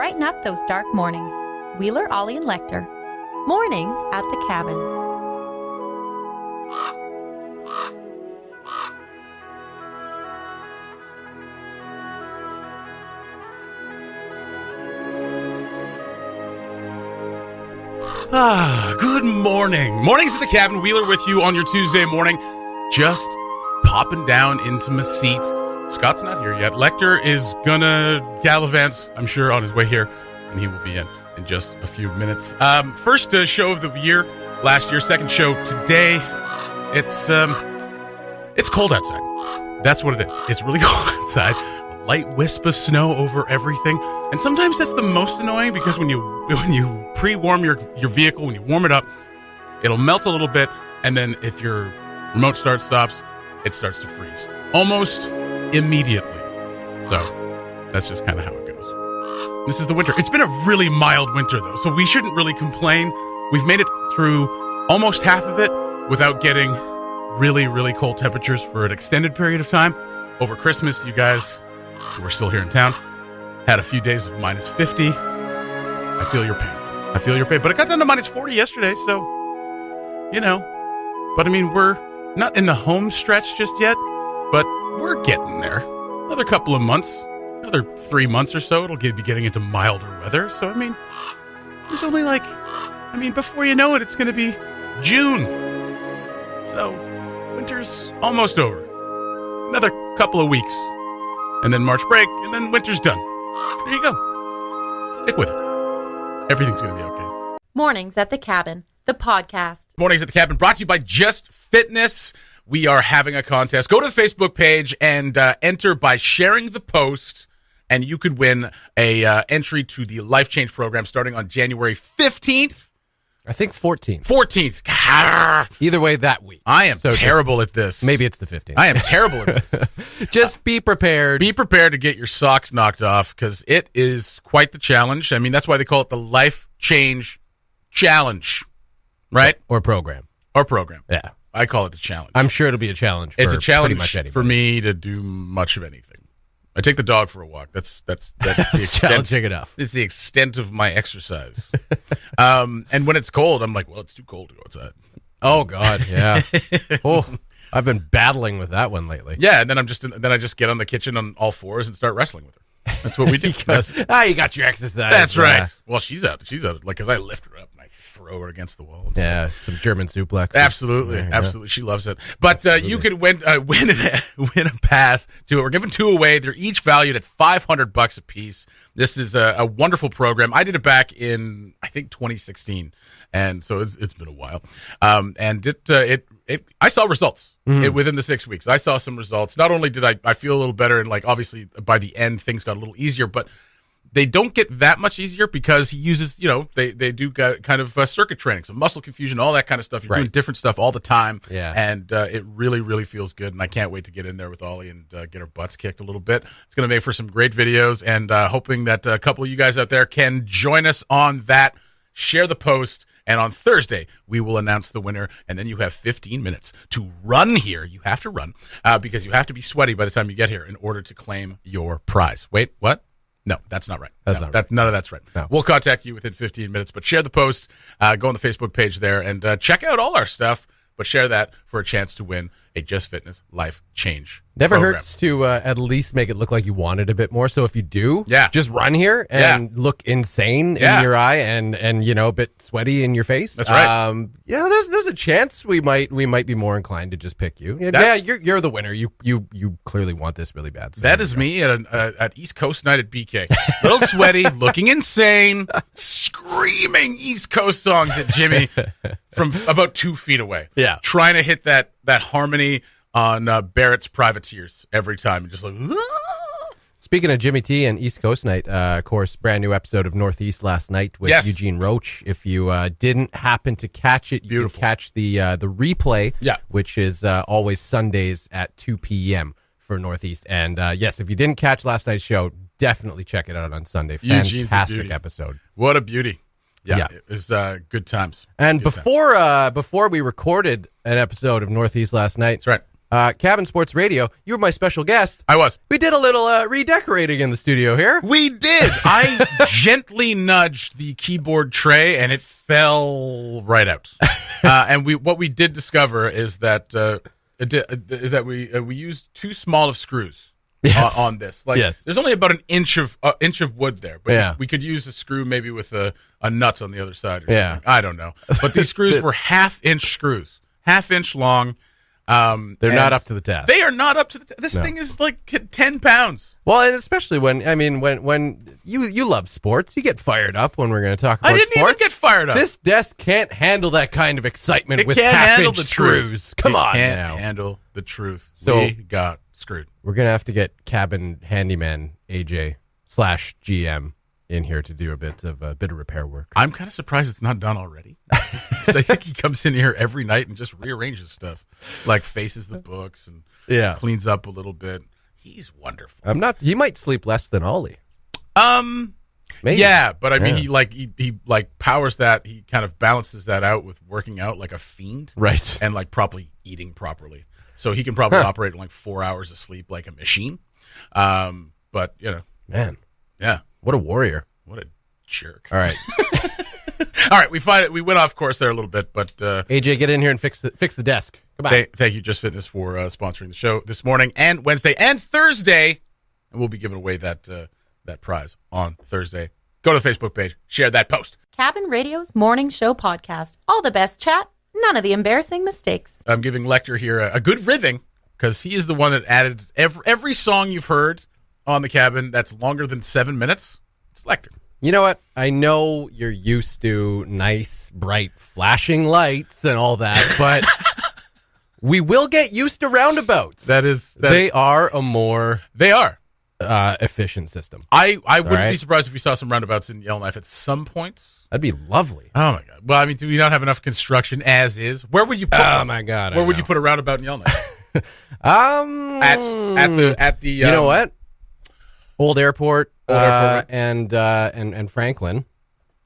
brighten up those dark mornings. Wheeler, Ollie, and Lecter. Mornings at the Cabin. Good morning. Mornings at the Cabin. Wheeler with you on your Tuesday morning. Just popping down into my seat. Scott's not here yet. Lecter is gonna gallivant, I'm sure, on his way here, and he will be in just a few minutes. First show of the year last year, second show today. It's cold outside. That's what it is. It's really cold outside. A light wisp of snow over everything, and sometimes that's the most annoying because when you pre-warm your vehicle, when you warm it up, it'll melt a little bit, and then if your remote stops, it starts to freeze almost immediately. So that's just kind of how it goes. This is the winter. It's been a really mild winter, though, so we shouldn't really complain. We've made it through almost half of it without getting really, really cold temperatures for an extended period of time. Over Christmas, you guys who are still here in town had a few days of minus 50. I feel your pain. But it got down to minus 40 yesterday, so, you know. But, I mean, we're not in the home stretch just yet, but we're getting there. Another couple of months, another 3 months or so, it'll be getting into milder weather. So, I mean, there's only before you know it, it's going to be June. So, winter's almost over. Another couple of weeks. And then March break, and then winter's done. There you go. Stick with it. Everything's going to be okay. Mornings at the Cabin, the podcast. Mornings at the Cabin, brought to you by Just Fitness. We are having a contest. Go to the Facebook page and enter by sharing the post, and you could win a entry to the Life Change program starting on January 15th. I think 14th. 14th. Either way, that week. I am terrible at this. Maybe it's the 15th. I am terrible at this. Just be prepared. Be prepared to get your socks knocked off because it is quite the challenge. I mean, that's why they call it the Life Change Challenge, right? Or program. Yeah. I call it the challenge. I'm sure it'll be a challenge for It's a challenge pretty much anybody. for me to do much of anything. I take the dog for a walk. That's the extent. Challenging enough. It's the extent of my exercise. And when it's cold, I'm like, well, it's too cold to go outside. Oh God, yeah. I've been battling with that one lately. Yeah, and then I just get on the kitchen on all fours and start wrestling with her. That's what we do. You got your exercise. That's right. Well, she's out, like, because I lift her up and I throw her against the wall. And yeah, some German suplex. Absolutely. She loves it. But you could win a pass to it. We're giving two away. They're each valued at $500 a piece. This is a wonderful program. I did it back in, I think, 2016, and so it's been a while. And I saw results within the 6 weeks. I saw some results. Not only did I feel a little better, and like obviously by the end things got a little easier, but they don't get that much easier because he uses, they do kind of circuit training, so muscle confusion, all that kind of stuff. You're doing different stuff all the time, and it really, really feels good, and I can't wait to get in there with Ollie and get our butts kicked a little bit. It's going to make for some great videos, and hoping that a couple of you guys out there can join us on that. Share the post, and on Thursday, we will announce the winner, and then you have 15 minutes to run here. You have to run because you have to be sweaty by the time you get here in order to claim your prize. Wait, what? No, that's not right. None of that's right. No. We'll contact you within 15 minutes, but share the post, go on the Facebook page there, and check out all our stuff, but share that for a chance to win a Just Fitness Life Change Never program. hurts to at least make it look like you want it a bit more. So if you do, just run here and look insane in your eye and a bit sweaty in your face. That's right. There's a chance we might be more inclined to just pick you. You're the winner. You clearly want this really bad. So that is me at East Coast night at BK. Little sweaty, looking insane, screaming East Coast songs at Jimmy from about 2 feet away. Yeah, trying to hit that harmony on Barrett's Privateers every time, and just like. Speaking of Jimmy T and East Coast Night, of course, brand new episode of Northeast last night with Eugene Roach. If you didn't happen to catch it, you can catch the replay, which is always Sundays at 2 p.m. for Northeast. And yes, if you didn't catch last night's show, definitely check it out on Sunday. Fantastic episode. What a beauty. Yeah. It was good times. And before we recorded an episode of Northeast last night, that's right. Cabin Sports Radio, you were my special guest. I was. We did a little redecorating in the studio here. We did. I gently nudged the keyboard tray, and it fell right out. And what we did discover is that we used too small of screws. Yes. On this. There's only about an inch of wood there, but we could use a screw maybe with a nut on the other side or something. I don't know. But these screws were half-inch screws, half-inch long. They're not up to the task. They are not up to the task. This thing is like 10 pounds. Well, and especially when you love sports, you get fired up when we're going to talk about sports. I didn't even get fired up. This desk can't handle that kind of excitement with half-inch screws. Come on now. It can't handle the truth. So we got screwed. We're going to have to get cabin handyman AJ/GM in here to do a bit of repair work. I'm kind of surprised it's not done already. Because I think he comes in here every night and just rearranges stuff, like faces the books and cleans up a little bit. He's wonderful. He might sleep less than Ollie. Maybe. Yeah, but I mean, he powers that. He kind of balances that out with working out like a fiend, right? And like probably eating properly. So he can probably operate on like 4 hours of sleep like a machine. But, man. Yeah. What a warrior. What a jerk. All right. All right. We went off course there a little bit, but AJ, get in here and fix the desk. Come on. Thank you, Just Fitness, for sponsoring the show this morning and Wednesday and Thursday. And we'll be giving away that prize on Thursday. Go to the Facebook page. Share that post. Cabin Radio's Morning Show Podcast. All the best chat. None of the embarrassing mistakes. I'm giving Lecter here a good ribbing because he is the one that added every song you've heard on the Cabin that's longer than 7 minutes. It's Lecter. You know what? I know you're used to nice, bright, flashing lights and all that, but we will get used to roundabouts. They are a more efficient system. I wouldn't be surprised if we saw some roundabouts in Yellowknife at some point. That'd be lovely. Oh my god! Well, I mean, do we not have enough construction as is? Where would you put? Oh my god! Where would you put a roundabout in Yellowknife? At the you know what? Old Airport, and Franklin.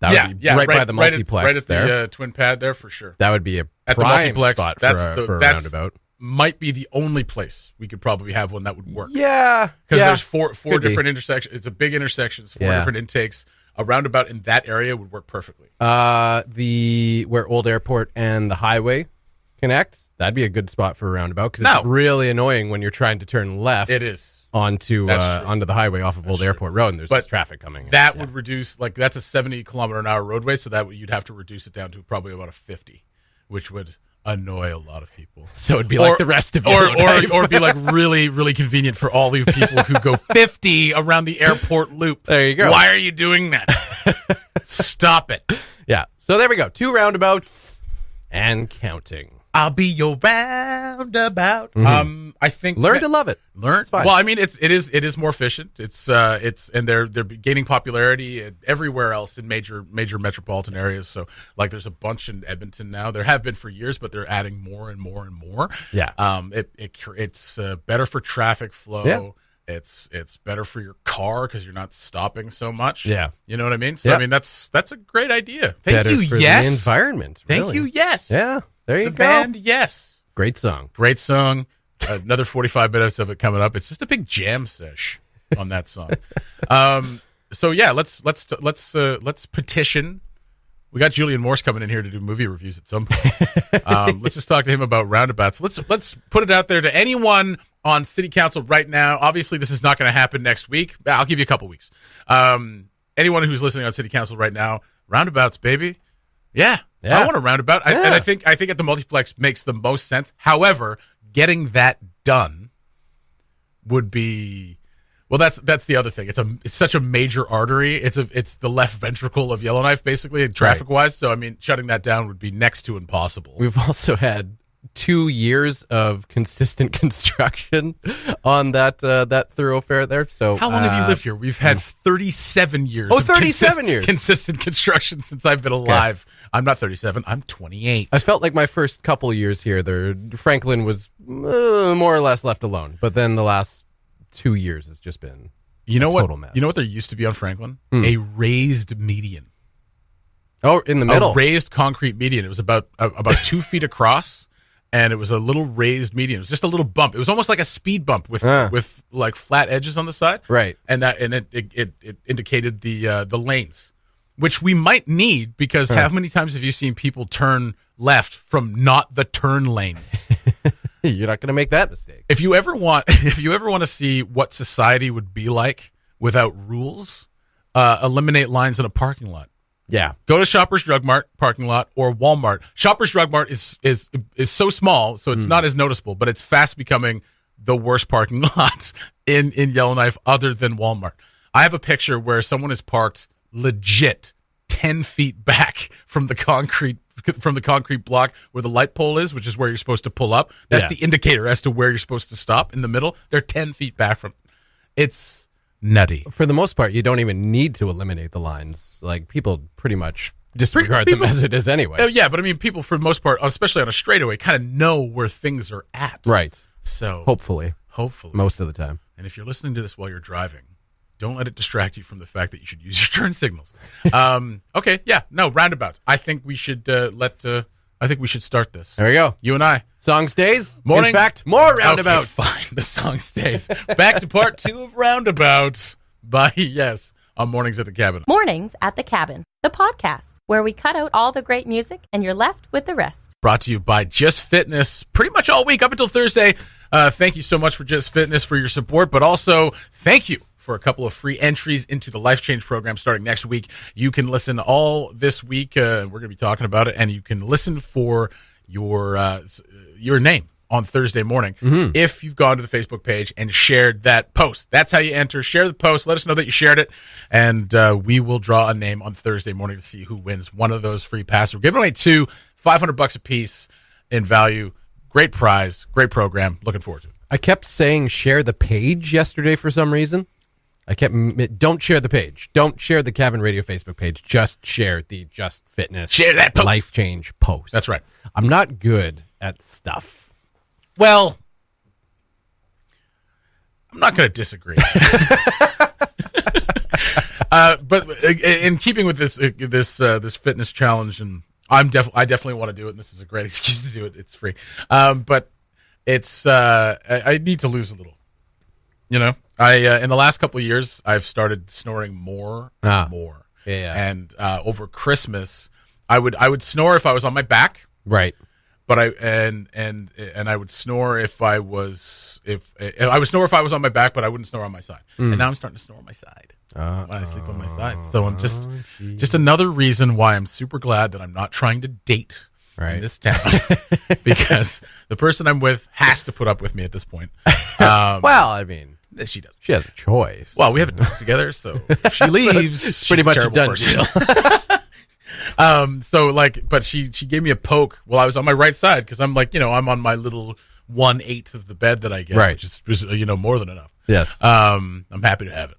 That would be right by the multiplex, right at there. The Twin Pad there for sure. That would be a prime spot for a roundabout. Might be the only place we could probably have one that would work. Yeah, because there's four different intersections. It's a big intersection. It's 4 different intakes. A roundabout in that area would work perfectly. Where Old Airport and the highway connect, that'd be a good spot for a roundabout because it's really annoying when you're trying to turn left. It is onto the highway off of Old Airport Road, and there's just traffic coming. That would reduce, that's a 70-kilometer-an-hour roadway, so that you'd have to reduce it down to probably about a 50, which would annoy a lot of people. So it'd be like the rest of or be like really, really convenient for all you people who go 50 around the airport loop. There you go. Why are you doing that? Stop it. Yeah. So there we go. 2 roundabouts and counting. I'll be your roundabout. Mm-hmm. I think learn to love it. It's fine. Well, I mean, it is more efficient. It's and they're gaining popularity everywhere else in major metropolitan areas. So there's a bunch in Edmonton now. There have been for years, but they're adding more and more and more. Yeah. It's better for traffic flow. Yeah. It's better for your car because you're not stopping so much. Yeah. You know what I mean? So I mean that's a great idea. Thank you. For yes. The environment. Thank really. you. Yes. Yeah. There you the go. Band, yes. Great song. Another 45 minutes of it coming up. It's just a big jam sesh on that song. So yeah, let's petition. We got Julian Morse coming in here to do movie reviews at some point. Let's just talk to him about roundabouts. Let's put it out there to anyone on City Council right now. Obviously, this is not going to happen next week. I'll give you a couple weeks. Anyone who's listening on City Council right now, roundabouts, baby. Yeah. I want a roundabout. Yeah. And I think at the multiplex makes the most sense. However, getting that done would be that's the other thing. It's such a major artery. It's the left ventricle of Yellowknife, basically, traffic wise. So I mean, shutting that down would be next to impossible. We've also had 2 years of consistent construction on that thoroughfare there. So how long have you lived here? We've had 37 years. Oh, 37 years consistent construction since I've been alive. Okay. I'm not 37. I'm 28. I felt like my first couple of years here, Franklin was more or less left alone, but then the last 2 years has just been total mess. You know what there used to be on Franklin? A raised median. Oh, in the middle, a raised concrete median. It was about 2 feet across. and it was a little raised median. It was just a little bump. It was almost like a speed bump with like flat edges on the side. Right. And it indicated the lanes, which we might need because how many times have you seen people turn left from not the turn lane? You're not going to make that mistake. If you ever want to see what society would be like without rules, eliminate lines in a parking lot. Yeah. Go to Shoppers Drug Mart parking lot or Walmart. Shoppers Drug Mart is so small, so it's not as noticeable, but it's fast becoming the worst parking lot in Yellowknife other than Walmart. I have a picture where someone is parked legit 10 feet back from the concrete block where the light pole is, which is where you're supposed to pull up. That's the indicator as to where you're supposed to stop in the middle. They're 10 feet back from it. It's nutty. For the most part, you don't even need to eliminate the lines. Like, people pretty much disregard them as it is anyway. Yeah, but I mean, people for the most part, especially on a straightaway, kind of know where things are at. Right. So hopefully. Most of the time. And if you're listening to this while you're driving, don't let it distract you from the fact that you should use your turn signals. Okay, yeah, no, roundabouts. I think we should start this. There we go. You and I. Song stays. Morning. In fact, more roundabouts. Okay, fine. The song stays. Back to part 2 of Roundabouts by on Mornings at the Cabin. Mornings at the Cabin, the podcast where we cut out all the great music and you're left with the rest. Brought to you by Just Fitness pretty much all week up until Thursday. Thank you so much for Just Fitness for your support, but also thank you for a couple of free entries into the Life Change program starting next week. You can listen all this week. We're going to be talking about it, and you can listen for your name on Thursday morning if you've gone to the Facebook page and shared that post. That's how you enter. Share the post. Let us know that you shared it, and we will draw a name on Thursday morning to see who wins one of those free passes. We're giving away 2, $500 a piece in value. Great prize, great program. Looking forward to it. I kept saying share the page yesterday for some reason. Don't share the page. Don't share the Cabin Radio Facebook page. Just share the Just Fitness share that post. Life Change post. That's right. I'm not good at stuff. Well, I'm not going to disagree. But in keeping with this fitness challenge, and I definitely want to do it, and this is a great excuse to do it. It's free. But it's I need to lose a little. You know, in the last couple of years, I've started snoring more and more. Yeah. And over Christmas, I would snore if I was on my back. Right. But I would snore if I was on my back, but I wouldn't snore on my side. And now I'm starting to snore on my side when I sleep on my side. So I'm just another reason why I'm super glad that I'm not trying to date in this town because the person I'm with has to put up with me at this point. Well, I mean, she does. She has a choice. Well, we haven't talked together, so if she leaves, it's pretty much a done deal. But she gave me a poke while I was on my right side because I'm like, I'm on my little 1/8 of the bed that I get, which is more than enough. Yes. I'm happy to have it.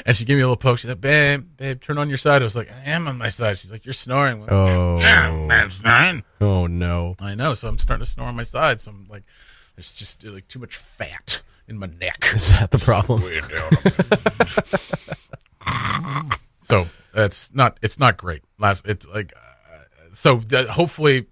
And she gave me a little poke. She said, babe, turn on your side. I was like, I am on my side. She's like, you're snoring. Like, I'm snoring. Oh, no. I know. So I'm starting to snore on my side. So I'm like, there's just like too much fat in my neck. Is that the problem? Way down. So it's not great. Hopefully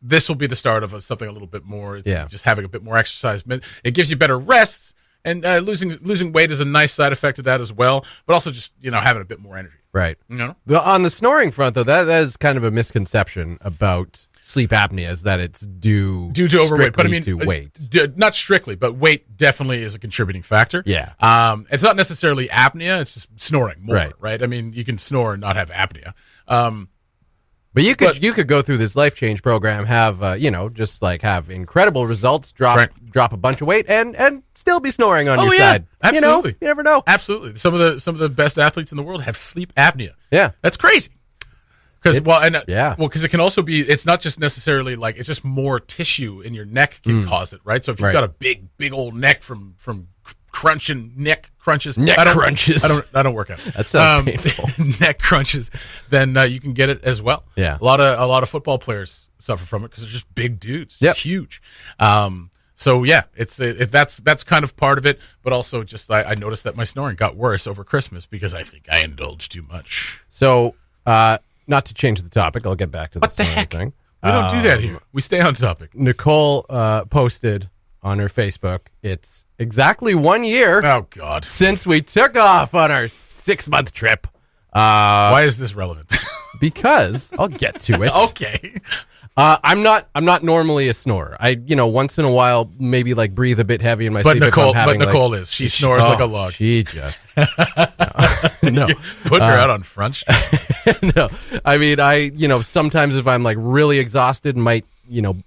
this will be the start of something a little bit more. Just having a bit more exercise. It gives you better rest, and losing weight is a nice side effect of that as well. But also just having a bit more energy. Right. Well, on the snoring front, though, that is kind of a misconception about sleep apnea, is that it's due to overweight. But I mean, to weight. Not strictly, but weight definitely is a contributing factor. Yeah. It's not necessarily apnea; it's just snoring more. Right. I mean, you can snore and not have apnea. But you could go through this Life Change program, have have incredible results, drop a bunch of weight, and still be snoring on your side. Absolutely. You never know. Absolutely. Some of the best athletes in the world have sleep apnea. Yeah, that's crazy. Because it can also be. It's not just necessarily like it's just more tissue in your neck can cause it, right? So if you've got a big old neck from crunching neck crunches, I don't work out. That sounds painful. Neck crunches, then you can get it as well. Yeah, a lot of football players suffer from it because they're just big dudes. Yep. Huge. So yeah, that's kind of part of it, but also just I noticed that my snoring got worse over Christmas because I think I indulged too much. So, not to change the topic, I'll get back to the snoring thing. We don't do that here. We stay on topic. Nicole posted on her Facebook, it's exactly 1 year since we took off on our 6-month trip. Why is this relevant? Because I'll get to it. Okay. I'm not normally a snorer. I, once in a while, maybe like breathe a bit heavy in my sleep. But Nicole is. She snores like a log. She just. No. Putting her out on Front Street. No. I mean, sometimes if I'm like really exhausted, might,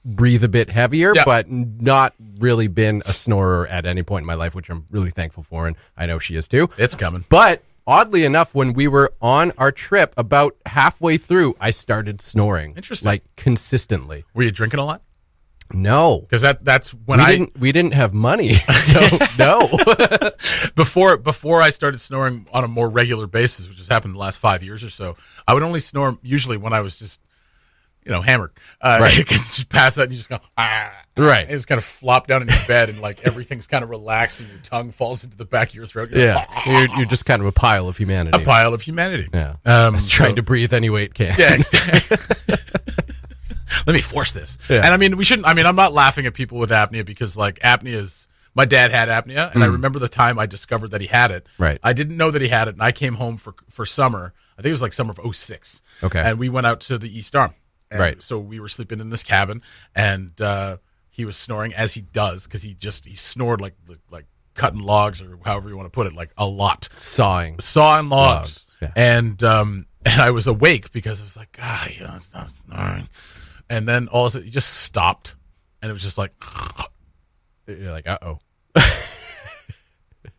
breathe a bit heavier, but not really been a snorer at any point in my life, which I'm really thankful for. And I know she is too. It's coming. But oddly enough, when we were on our trip, about halfway through, I started snoring. Interesting. Like consistently. Were you drinking a lot? No. Because that's when we didn't have money. So no. Before I started snoring on a more regular basis, which has happened in the last 5 years or so, I would only snore usually when I was just, hammered. Right. Because you just pass that and you just go, ah. Right. And just kind of flop down in your bed and like everything's kind of relaxed and your tongue falls into the back of your throat. You're you're just kind of a pile of humanity. A pile of humanity. Yeah. Trying to breathe any way it can. Yeah, exactly. Let me force this. Yeah. And I'm not laughing at people with apnea because like my dad had apnea and I remember the time I discovered that he had it. Right. I didn't know that he had it and I came home for summer. I think it was like summer of 2006. Okay. And we went out to the East Arm. And right. So we were sleeping in this cabin and he was snoring as he does because he snored like cutting logs or however you want to put it, like a lot. Sawing logs. Yeah. And I was awake because I was like, stop snoring. And then all of a sudden he just stopped and it was just like you're like, uh-oh.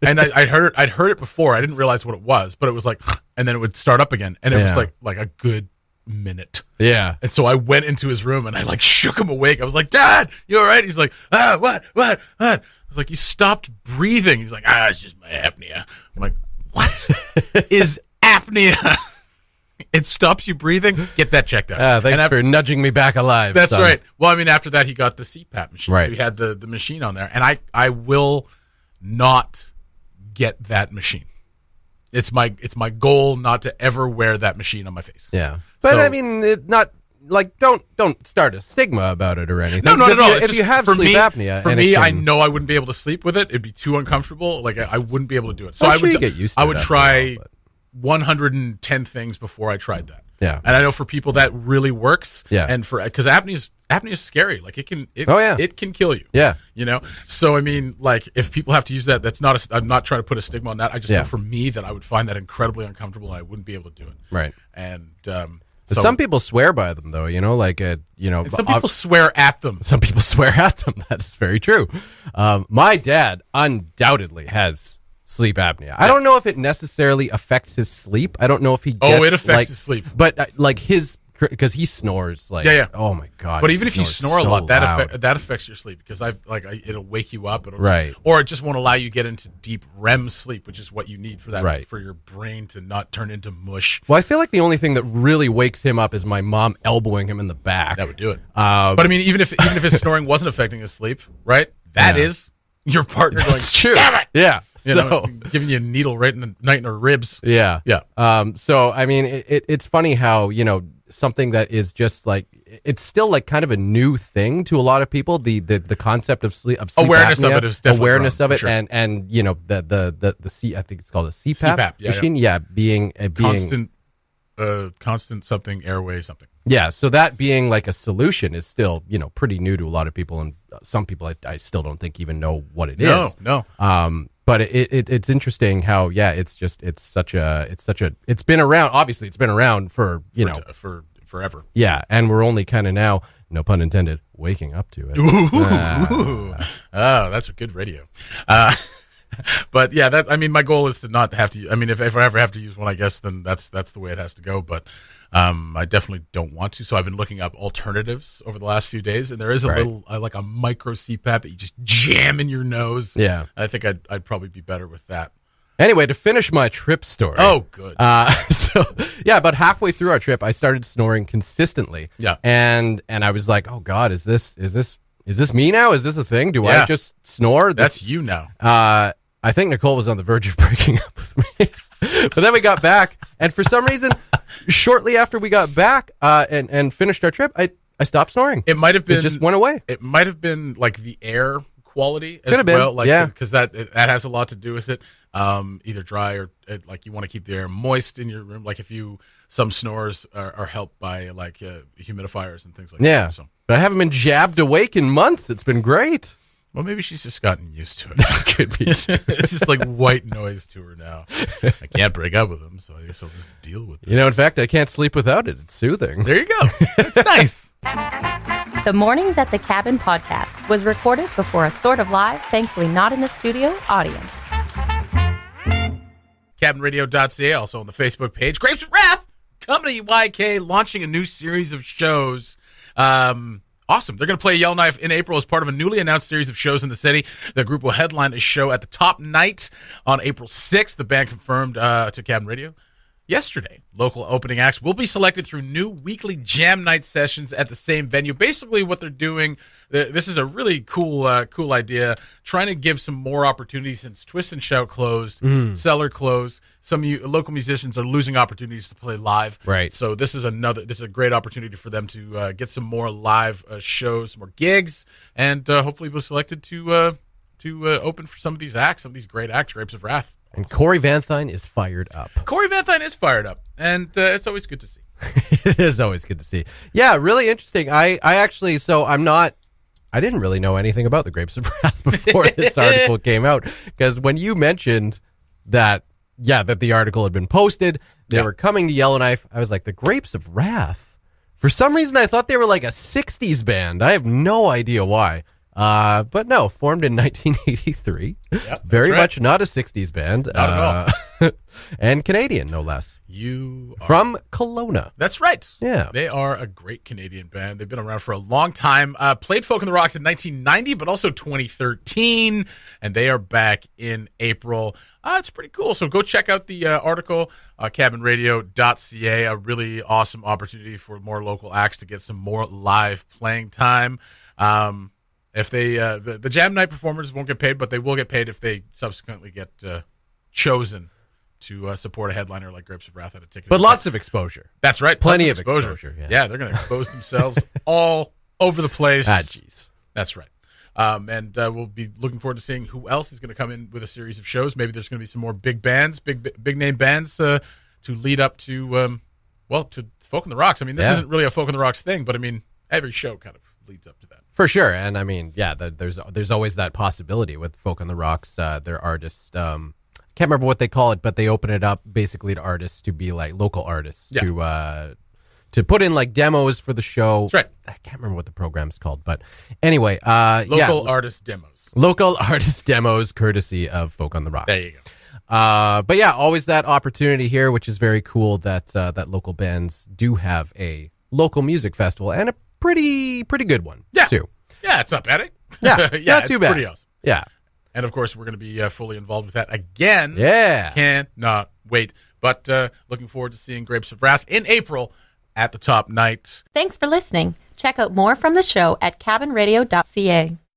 And I'd heard it before. I didn't realize what it was, but it was like, and then it would start up again. And it was like a good minute. Yeah. And so I went into his room and I like shook him awake. I was like, Dad, you all right? He's like, what? I was like, he stopped breathing. He's like, it's just my apnea. I'm like, what is apnea? It stops you breathing. Get that checked out. Thanks for nudging me back alive. That's right. Well, after that, he got the CPAP machine. Right. So he had the machine on there. And I will not get that machine. It's my goal not to ever wear that machine on my face. Yeah. But don't start a stigma about it or anything. No, not at all. If you have sleep apnea. For me, I know I wouldn't be able to sleep with it. It'd be too uncomfortable. Like I wouldn't be able to do it. So I would get used to it. I would try 110 things before I tried that. Yeah. And I know for people that really works. Yeah. And because apnea is scary. Like it can kill you. Yeah. So like if people have to use that, I'm not trying to put a stigma on that. I just know for me that I would find that incredibly uncomfortable and I wouldn't be able to do it. Right. And some people swear by them though, and some people swear at them. Some people swear at them. That is very true. My dad undoubtedly has sleep apnea. Yeah. I don't know if it necessarily affects his sleep. I don't know if he gets, it affects his sleep. But because he snores like, oh my God. But even if you snore a lot, that affects your sleep because it'll wake you up. Or it just won't allow you to get into deep REM sleep, which is what you need for that, for your brain to not turn into mush. Well, I feel like the only thing that really wakes him up is my mom elbowing him in the back. That would do it. But even if his snoring wasn't affecting his sleep, right? That is your partner going, true. Damn it! Yeah. Giving you a needle right in the night in her ribs. Yeah. Yeah. So, it's funny how, something that is just it's still like kind of a new thing to a lot of people. The concept of sleep awareness apnea, of it is definitely awareness grown, of it, sure. and the I think it's called a CPAP machine. Yeah, being constant something airway something. Yeah, so that being like a solution is still pretty new to a lot of people, and some people I still don't think even know what it is. No. But it's interesting how it's been around. Obviously, it's been around for forever. Yeah, and we're only kind of now, no pun intended, waking up to it. Oh, that's a good radio. But yeah, my goal is to not have to. If I ever have to use one, I guess then that's the way it has to go. But I definitely don't want to. So I've been looking up alternatives over the last few days, and there is a little like a micro CPAP that you just jam in your nose. Yeah, I think I'd probably be better with that. Anyway, to finish my trip story. Oh, good. About halfway through our trip, I started snoring consistently. Yeah, and I was like, oh God, is this me now? Is this a thing? Do I just snore? That's you now. I think Nicole was on the verge of breaking up with me. But then we got back, and for some reason, shortly after we got back and finished our trip, I stopped snoring. It might have been. It just went away. It might have been like the air quality as Could have well. been. Like, yeah. Because that has a lot to do with it. Either dry or like you want to keep the air moist in your room. Like some snores are helped by like humidifiers and things like that. Yeah. So. But I haven't been jabbed awake in months. It's been great. Well, maybe she's just gotten used to it. Could be. It's just like white noise to her now. I can't break up with him, so I guess I'll just deal with it. You know, in fact, I can't sleep without it. It's soothing. There you go. It's nice. The Mornings at the Cabin podcast was recorded before a sort of live, thankfully not in the studio, audience. CabinRadio.ca, also on the Facebook page. Grapes of Wrath, Company YK, launching a new series of shows. Awesome. They're going to play Yellowknife in April as part of a newly announced series of shows in the city. The group will headline a show at the Top Night on April 6th. The band confirmed to Cabin Radio yesterday. Local opening acts will be selected through new weekly jam night sessions at the same venue. Basically, what they're doing, this is a really cool idea, trying to give some more opportunities since Twist and Shout closed, Cellar closed. Some local musicians are losing opportunities to play live. Right. So this is a great opportunity for them to get some more live shows, some more gigs, and hopefully be selected to open for some of these acts, some of these great acts, Grapes of Wrath. And Corey Van Thine is fired up. Corey Van Thine is fired up, and it's always good to see. It is always good to see. Yeah, really interesting. I actually, so I didn't really know anything about the Grapes of Wrath before this article came out, because when you mentioned that the article had been posted, they were coming to Yellowknife, I was like, the Grapes of Wrath? For some reason, I thought they were like a 60s band. I have no idea why. But no, formed in 1983. Yep, Very much not a 60s band. Not at all. And Canadian, no less. From Kelowna. That's right. Yeah. They are a great Canadian band. They've been around for a long time. Played Folk on the Rocks in 1990, but also 2013. And they are back in April. It's pretty cool. So go check out the article, cabinradio.ca. A really awesome opportunity for more local acts to get some more live playing time. If they the jam night performers won't get paid, but they will get paid if they subsequently get chosen to support a headliner like Grapes of Wrath at a ticket. But lots of exposure. That's right. Plenty of exposure. Yeah, they're going to expose themselves all over the place. Jeez. That's right. And we'll be looking forward to seeing who else is going to come in with a series of shows. Maybe there's going to be some more big bands, big name bands to lead up to to Folk on the Rocks. I mean, this isn't really a Folk on the Rocks thing, but I mean, every show kind of leads up to that. For sure. And I mean, there's always that possibility with Folk on the Rocks. Their artists, can't remember what they call it, but they open it up basically to artists to be like local artists to put in like demos for the show. That's right. I can't remember what the program's called, but anyway, local artist demos. Local artist demos, courtesy of Folk on the Rocks. There you go. But yeah, always that opportunity here, which is very cool that that local bands do have a local music festival and a pretty good one too. Yeah, it's not bad. Eh? Yeah, not too bad. Pretty awesome. Yeah. And, of course, we're going to be fully involved with that again. Yeah. Cannot wait. But looking forward to seeing Grapes of Wrath in April at the Top Night. Thanks for listening. Check out more from the show at cabinradio.ca.